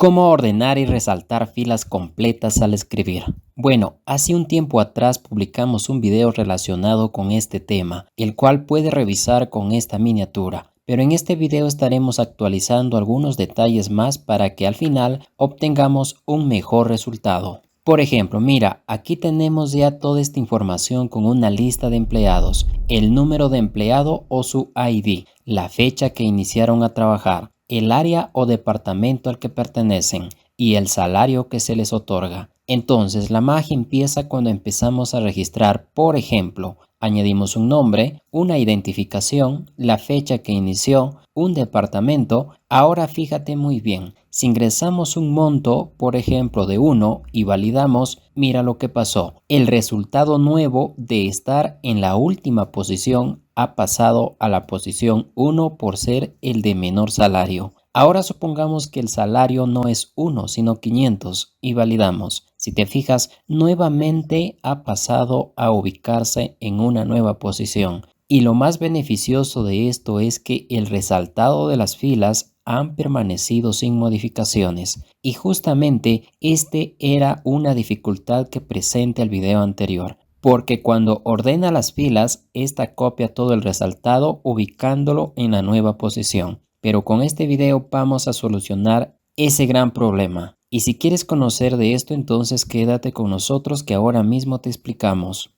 ¿Cómo ordenar y resaltar filas completas al escribir? Bueno, hace un tiempo atrás publicamos un video relacionado con este tema, el cual puede revisar con esta miniatura. Pero en este video estaremos actualizando algunos detalles más para que al final obtengamos un mejor resultado. Por ejemplo, mira, aquí tenemos ya toda esta información con una lista de empleados, el número de empleado o su ID, la fecha que iniciaron a trabajar, el área o departamento al que pertenecen y el salario que se les otorga. Entonces, la magia empieza cuando empezamos a registrar, por ejemplo, añadimos un nombre, una identificación, la fecha que inició, un departamento. Ahora fíjate muy bien, si ingresamos un monto, por ejemplo de 1 y validamos, mira lo que pasó. El resultado nuevo de estar en la última posición ha pasado a la posición 1 por ser el de menor salario. Ahora supongamos que el salario no es 1 sino 500 y validamos. Si te fijas, nuevamente ha pasado a ubicarse en una nueva posición. Y lo más beneficioso de esto es que el resaltado de las filas han permanecido sin modificaciones. Y justamente este era una dificultad que presenta el video anterior. Porque cuando ordena las filas, esta copia todo el resaltado ubicándolo en la nueva posición. Pero con este video vamos a solucionar ese gran problema. Y si quieres conocer de esto, entonces quédate con nosotros que ahora mismo te explicamos.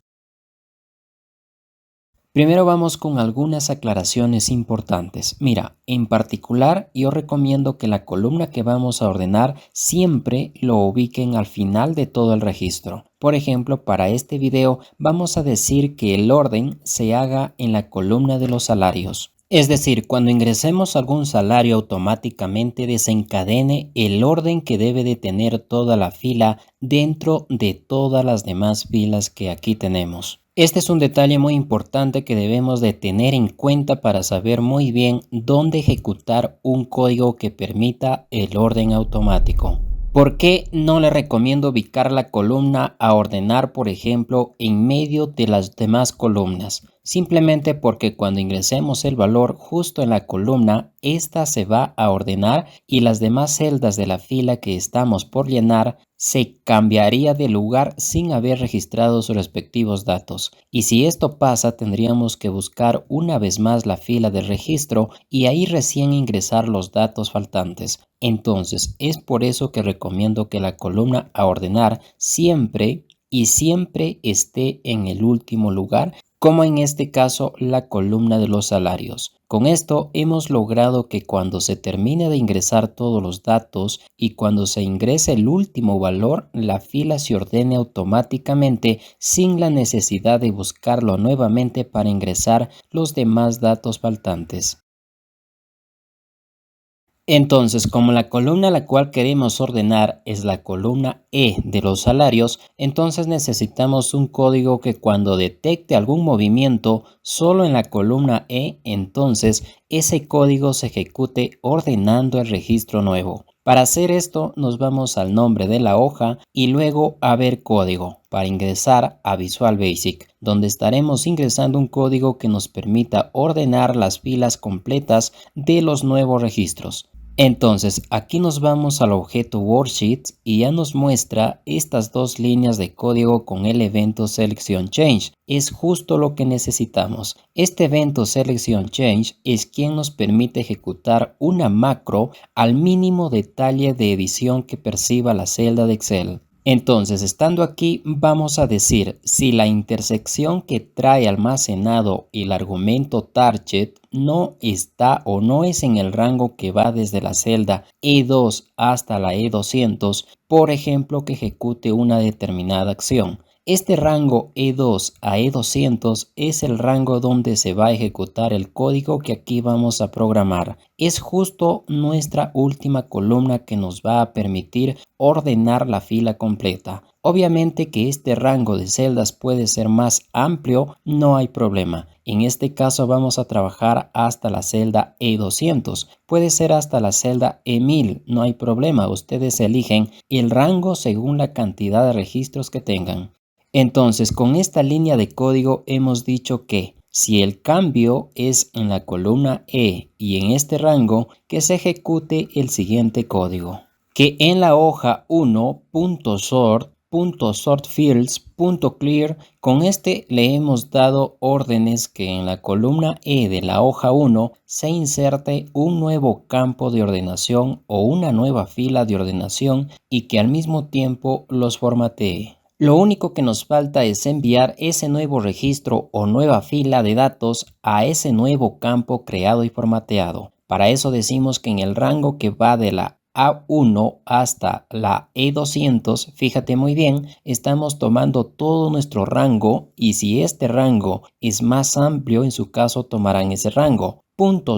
Primero vamos con algunas aclaraciones importantes. Mira, en particular yo recomiendo que la columna que vamos a ordenar siempre lo ubiquen al final de todo el registro. Por ejemplo, para este video vamos a decir que el orden se haga en la columna de los salarios. Es decir, cuando ingresemos algún salario automáticamente desencadene el orden que debe de tener toda la fila dentro de todas las demás filas que aquí tenemos. Este es un detalle muy importante que debemos de tener en cuenta para saber muy bien dónde ejecutar un código que permita el orden automático. ¿Por qué no le recomiendo ubicar la columna a ordenar, por ejemplo, en medio de las demás columnas? Simplemente porque cuando ingresemos el valor justo en la columna, esta se va a ordenar y las demás celdas de la fila que estamos por llenar se cambiaría de lugar sin haber registrado sus respectivos datos. Y si esto pasa, tendríamos que buscar una vez más la fila de registro y ahí recién ingresar los datos faltantes. Entonces, es por eso que recomiendo que la columna a ordenar siempre esté en el último lugar, como en este caso la columna de los salarios. Con esto hemos logrado que cuando se termine de ingresar todos los datos y cuando se ingrese el último valor, la fila se ordene automáticamente sin la necesidad de buscarlo nuevamente para ingresar los demás datos faltantes. Entonces, como la columna a la cual queremos ordenar es la columna E de los salarios, entonces necesitamos un código que cuando detecte algún movimiento solo en la columna E, entonces ese código se ejecute ordenando el registro nuevo. Para hacer esto nos vamos al nombre de la hoja y luego a ver código para ingresar a Visual Basic, donde estaremos ingresando un código que nos permita ordenar las filas completas de los nuevos registros. Entonces aquí nos vamos al objeto Worksheets y ya nos muestra estas dos líneas de código con el evento SelectionChange. Es justo lo que necesitamos. Este evento SelectionChange es quien nos permite ejecutar una macro al mínimo detalle de edición que perciba la celda de Excel. Entonces, estando aquí, vamos a decir si la intersección que trae almacenado el argumento target no está o no es en el rango que va desde la celda E2 hasta la E200, por ejemplo, que ejecute una determinada acción. Este rango E2 a E200 es el rango donde se va a ejecutar el código que aquí vamos a programar. Es justo nuestra última columna que nos va a permitir ordenar la fila completa. Obviamente que este rango de celdas puede ser más amplio, no hay problema. En este caso vamos a trabajar hasta la celda E200. Puede ser hasta la celda E1000, no hay problema. Ustedes eligen el rango según la cantidad de registros que tengan. Entonces, con esta línea de código hemos dicho que si el cambio es en la columna E y en este rango, que se ejecute el siguiente código. que en la hoja 1.sort.sortFields.clear, con este le hemos dado órdenes que en la columna E de la hoja 1 se inserte un nuevo campo de ordenación o una nueva fila de ordenación y que al mismo tiempo los formatee. Lo único que nos falta es enviar ese nuevo registro o nueva fila de datos a ese nuevo campo creado y formateado. Para eso decimos que en el rango que va de la A1 hasta la E200, fíjate muy bien, estamos tomando todo nuestro rango y si este rango es más amplio, en su caso tomarán ese rango.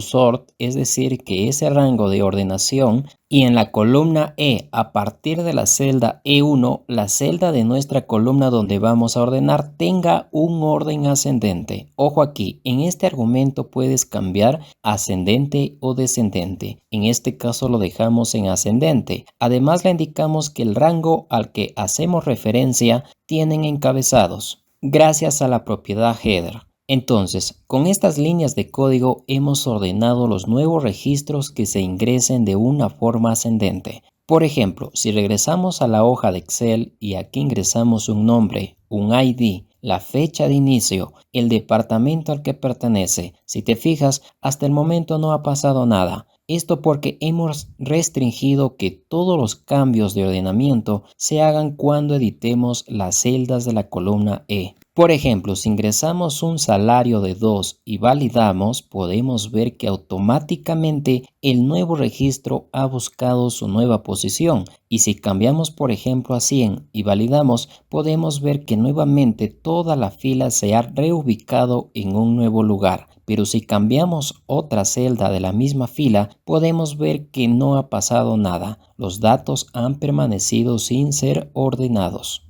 .sort, es decir, que ese rango de ordenación, y en la columna E, a partir de la celda E1, la celda de nuestra columna donde vamos a ordenar tenga un orden ascendente. Ojo aquí, en este argumento puedes cambiar ascendente o descendente. En este caso lo dejamos en ascendente. Además le indicamos que el rango al que hacemos referencia tienen encabezados, gracias a la propiedad header. Entonces, con estas líneas de código hemos ordenado los nuevos registros que se ingresen de una forma ascendente. Por ejemplo, si regresamos a la hoja de Excel y aquí ingresamos un nombre, un ID, la fecha de inicio, el departamento al que pertenece, si te fijas, hasta el momento no ha pasado nada. Esto porque hemos restringido que todos los cambios de ordenamiento se hagan cuando editemos las celdas de la columna E. Por ejemplo, si ingresamos un salario de 2 y validamos, podemos ver que automáticamente el nuevo registro ha buscado su nueva posición. Y si cambiamos, por ejemplo, a 100 y validamos, podemos ver que nuevamente toda la fila se ha reubicado en un nuevo lugar. Pero si cambiamos otra celda de la misma fila, podemos ver que no ha pasado nada. Los datos han permanecido sin ser ordenados.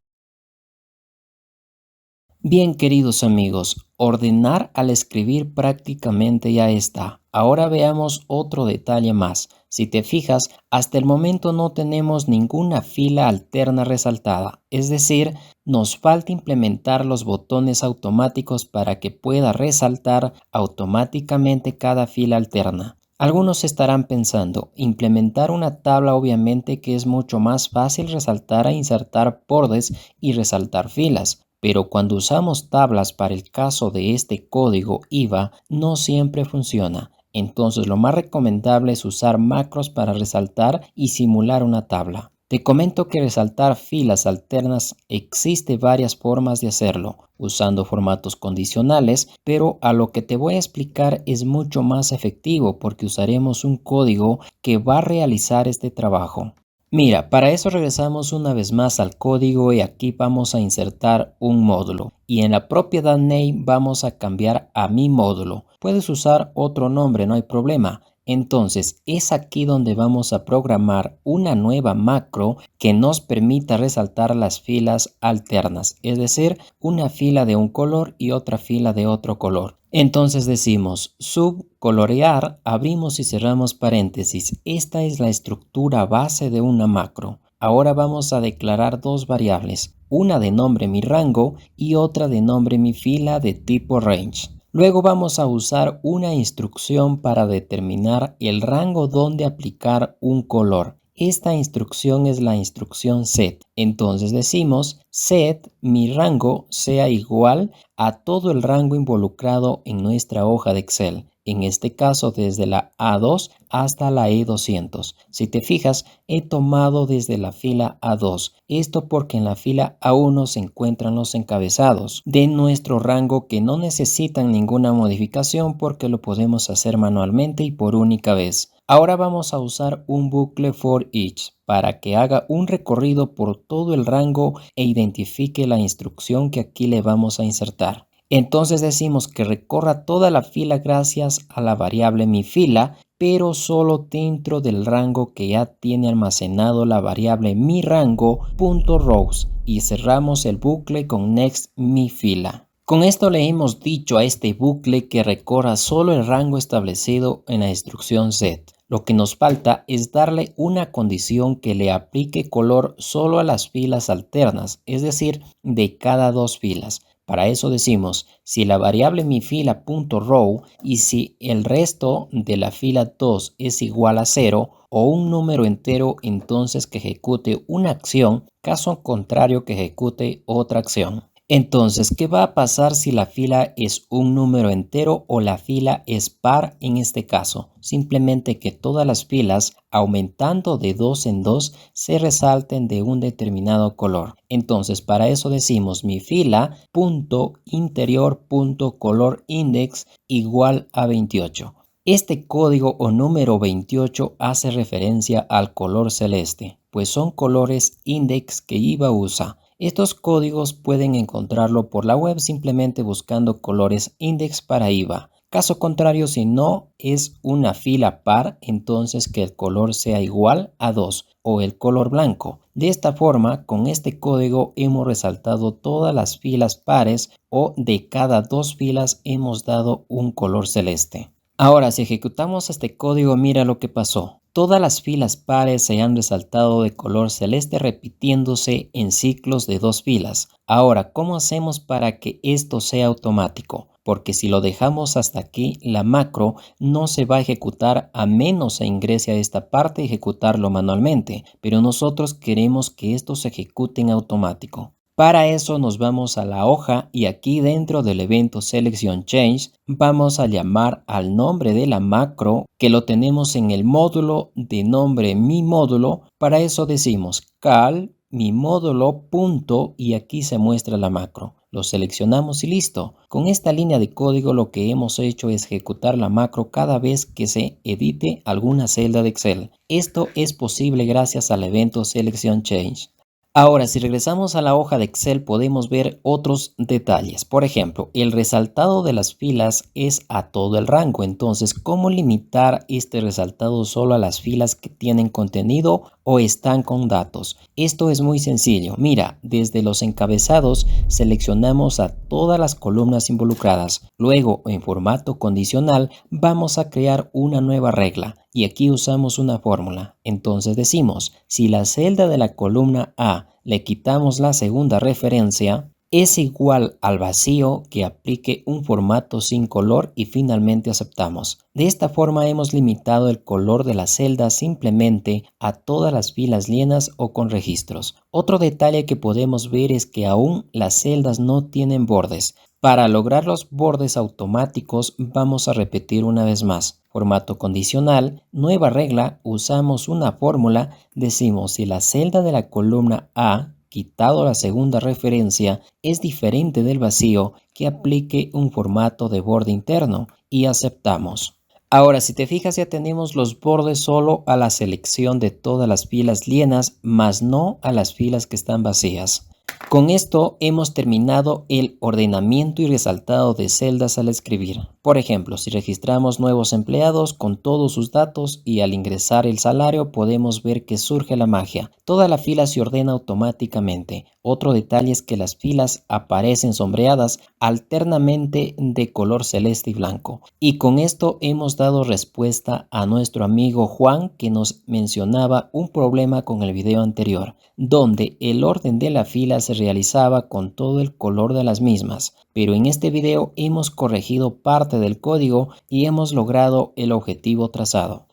Bien, queridos amigos, ordenar al escribir prácticamente ya está. Ahora veamos otro detalle más. Si te fijas, hasta el momento no tenemos ninguna fila alterna resaltada, es decir, nos falta implementar los botones automáticos para que pueda resaltar automáticamente cada fila alterna. Algunos estarán pensando, implementar una tabla obviamente que es mucho más fácil resaltar e insertar bordes y resaltar filas. Pero cuando usamos tablas para el caso de este código IVA, no siempre funciona. Entonces lo más recomendable es usar macros para resaltar y simular una tabla. Te comento que resaltar filas alternas existe varias formas de hacerlo, usando formatos condicionales, pero a lo que te voy a explicar es mucho más efectivo porque usaremos un código que va a realizar este trabajo. Mira, para eso regresamos una vez más al código y aquí vamos a insertar un módulo. Y en la propiedad name vamos a cambiar a mi módulo. Puedes usar otro nombre, no hay problema. Entonces es aquí donde vamos a programar una nueva macro que nos permita resaltar las filas alternas, es decir, una fila de un color y otra fila de otro color. Entonces decimos subcolorear, abrimos y cerramos paréntesis. Esta es la estructura base de una macro. Ahora vamos a declarar dos variables, una de nombre mi rango y otra de nombre mi fila de tipo range. Luego vamos a usar una instrucción para determinar el rango donde aplicar un color. Esta instrucción es la instrucción set. Entonces decimos set mi rango sea igual a todo el rango involucrado en nuestra hoja de Excel. En este caso desde la A2 hasta la E200. Si te fijas, he tomado desde la fila A2. Esto porque en la fila A1 se encuentran los encabezados de nuestro rango que no necesitan ninguna modificación porque lo podemos hacer manualmente y por única vez. Ahora vamos a usar un bucle for each para que haga un recorrido por todo el rango e identifique la instrucción que aquí le vamos a insertar. Entonces decimos que recorra toda la fila gracias a la variable mi fila, pero solo dentro del rango que ya tiene almacenado la variable mi rango.rows y cerramos el bucle con next mi fila. Con esto le hemos dicho a este bucle que recorra solo el rango establecido en la instrucción set. Lo que nos falta es darle una condición que le aplique color solo a las filas alternas, es decir, de cada dos filas. Para eso decimos, si la variable mi fila.row y si el resto de la fila 2 es igual a 0 o un número entero, entonces que ejecute una acción, caso contrario que ejecute otra acción. Entonces, ¿qué va a pasar si la fila es un número entero o la fila es par en este caso? Simplemente que todas las filas, aumentando de 2 en 2, se resalten de un determinado color. Entonces, para eso decimos mi fila.interior.color_index igual a 28. Este código o número 28 hace referencia al color celeste, pues son colores index que IVA usa. Estos códigos pueden encontrarlo por la web simplemente buscando colores index para IVA. Caso contrario, si no es una fila par, entonces que el color sea igual a 2 o el color blanco. De esta forma, con este código hemos resaltado todas las filas pares o de cada 2 filas hemos dado un color celeste. Ahora, si ejecutamos este código, mira lo que pasó. Todas las filas pares se han resaltado de color celeste repitiéndose en ciclos de 2 filas. Ahora, ¿cómo hacemos para que esto sea automático? Porque si lo dejamos hasta aquí, la macro no se va a ejecutar a menos se ingrese a esta parte y ejecutarlo manualmente. Pero nosotros queremos que esto se ejecute en automático. Para eso nos vamos a la hoja y aquí dentro del evento Selection Change vamos a llamar al nombre de la macro que lo tenemos en el módulo de nombre mi módulo. Para eso decimos cal mi módulo punto y aquí se muestra la macro. Lo seleccionamos y listo. Con esta línea de código lo que hemos hecho es ejecutar la macro cada vez que se edite alguna celda de Excel. Esto es posible gracias al evento Selection Change. Ahora, si regresamos a la hoja de Excel, podemos ver otros detalles. Por ejemplo, el resaltado de las filas es a todo el rango. Entonces, ¿cómo limitar este resaltado solo a las filas que tienen contenido o están con datos? Esto es muy sencillo. Mira, desde los encabezados seleccionamos a todas las columnas involucradas. Luego, en formato condicional, vamos a crear una nueva regla. Y aquí usamos una fórmula. Entonces decimos, si la celda de la columna A le quitamos la segunda referencia, es igual al vacío que aplique un formato sin color y finalmente aceptamos. De esta forma hemos limitado el color de la celda simplemente a todas las filas llenas o con registros. Otro detalle que podemos ver es que aún las celdas no tienen bordes. Para lograr los bordes automáticos vamos a repetir una vez más. Formato condicional, nueva regla, usamos una fórmula, decimos si la celda de la columna A, quitado la segunda referencia, es diferente del vacío, que aplique un formato de borde interno y aceptamos. Ahora, si te fijas, ya tenemos los bordes solo a la selección de todas las filas llenas, más no a las filas que están vacías. Con esto hemos terminado el ordenamiento y resaltado de celdas al escribir. Por ejemplo, si registramos nuevos empleados con todos sus datos y al ingresar el salario podemos ver que surge la magia. Toda la fila se ordena automáticamente. Otro detalle es que las filas aparecen sombreadas alternamente de color celeste y blanco. Y con esto hemos dado respuesta a nuestro amigo Juan que nos mencionaba un problema con el video anterior, donde el orden de la fila se realizaba con todo el color de las mismas, pero en este video hemos corregido parte del código y hemos logrado el objetivo trazado.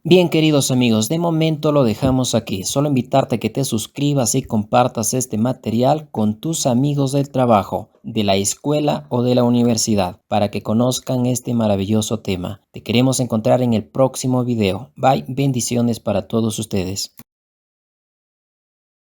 Bien, queridos amigos, de momento lo dejamos aquí. Solo invitarte a que te suscribas y compartas este material con tus amigos del trabajo, de la escuela o de la universidad, para que conozcan este maravilloso tema. Te queremos encontrar en el próximo video. Bye, bendiciones para todos ustedes.